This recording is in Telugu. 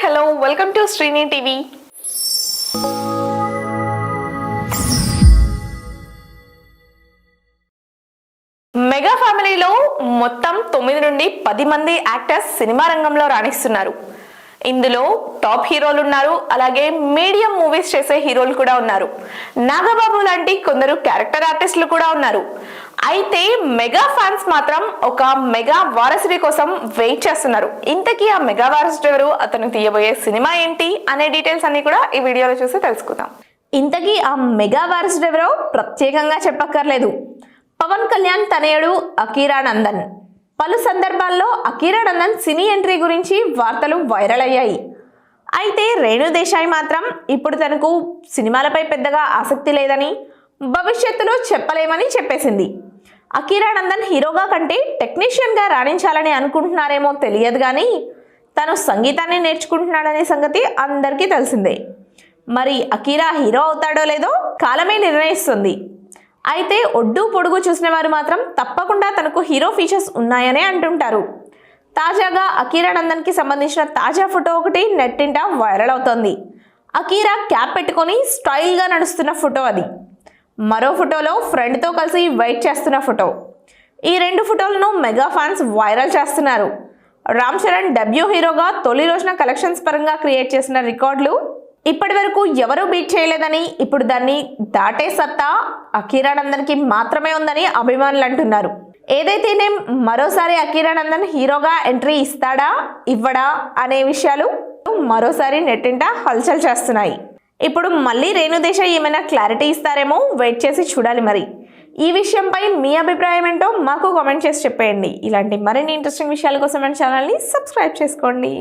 hello, welcome to Srini TV. Mega ఫ్యామిలీలో మొత్తం 9 నుండి 10 మంది యాక్టర్స్ సినిమా రంగంలో రాణిస్తున్నారు. ఇందులో టాప్ హీరోలు ఉన్నారు, అలాగే మీడియం మూవీస్ చేసే హీరోలు కూడా ఉన్నారు. నాగబాబు లాంటి కొందరు క్యారెక్టర్ ఆర్టిస్టులు కూడా ఉన్నారు. అయితే మెగా ఫ్యాన్స్ మాత్రం ఒక మెగా వారసుడి కోసం వెయిట్ చేస్తున్నారు. ఇంతకీ ఆ మెగా వారసుడు ఎవరు, అతను తీయబోయే సినిమా ఏంటి అనే డీటెయిల్స్ అన్ని కూడా ఈ వీడియోలో చూసి తెలుసుకుందాం. ఇంతకీ ఆ మెగా వారసుడు ఎవరో ప్రత్యేకంగా చెప్పక్కర్లేదు. పవన్ కళ్యాణ్ తనయుడు అకీరా నందన్. పలు సందర్భాల్లో అకీరా నందన్ సినీ ఎంట్రీ గురించి వార్తలు వైరల్ అయ్యాయి. అయితే రేణు దేశాయ్ మాత్రం ఇప్పుడు తనకు సినిమాలపై పెద్దగా ఆసక్తి లేదని, భవిష్యత్తులో చెప్పలేమని చెప్పేసింది. అకీరా నందన్ హీరోగా కంటే టెక్నీషియన్గా రాణించాలని అనుకుంటున్నారేమో తెలియదు కానీ తను సంగీతాన్ని నేర్చుకుంటున్నాడనే సంగతి అందరికీ తెలిసిందే. మరి అకీరా హీరో అవుతాడో లేదో కాలమే నిర్ణయిస్తుంది. అయితే ఒడ్డు పొడుగు చూసిన వారు మాత్రం తప్పకుండా తనకు హీరో ఫీచర్స్ ఉన్నాయనే అంటుంటారు. తాజాగా అకీరా నందన్కి సంబంధించిన తాజా ఫోటో ఒకటి నెట్టింట వైరల్ అవుతోంది. అకీరా క్యాప్ పెట్టుకొని స్టైల్గా నడుస్తున్న ఫోటో అది. మరో ఫోటోలో ఫ్రెండ్తో కలిసి వెయిట్ చేస్తున్న ఫోటో. ఈ రెండు ఫోటోలను మెగా ఫ్యాన్స్ వైరల్ చేస్తున్నారు. రామ్ చరణ్ డెబ్యూ హీరోగా తొలి రోజున కలెక్షన్స్ పరంగా క్రియేట్ చేసిన రికార్డులు ఇప్పటి వరకు ఎవరూ బీట్ చేయలేదని, ఇప్పుడు దాన్ని దాటే సత్తా అకీరా నందన్కి మాత్రమే ఉందని అభిమానులు అంటున్నారు. ఏదైతేనే మరోసారి అకీరా నందన్ హీరోగా ఎంట్రీ ఇస్తాడా ఇవ్వడా అనే విషయాలు మరోసారి నెట్టింట హల్చల్ చేస్తున్నాయి. ఇప్పుడు మళ్ళీ రేణు దేశాయ్ ఏమైనా క్లారిటీ ఇస్తారేమో వెయిట్ చేసి చూడాలి. మరి ఈ విషయంపై మీ అభిప్రాయం ఏంటో మాకు కామెంట్ చేసి చెప్పేయండి. ఇలాంటి మరిన్ని ఇంట్రెస్టింగ్ విషయాల కోసం మన ఛానల్ని సబ్స్క్రైబ్ చేసుకోండి.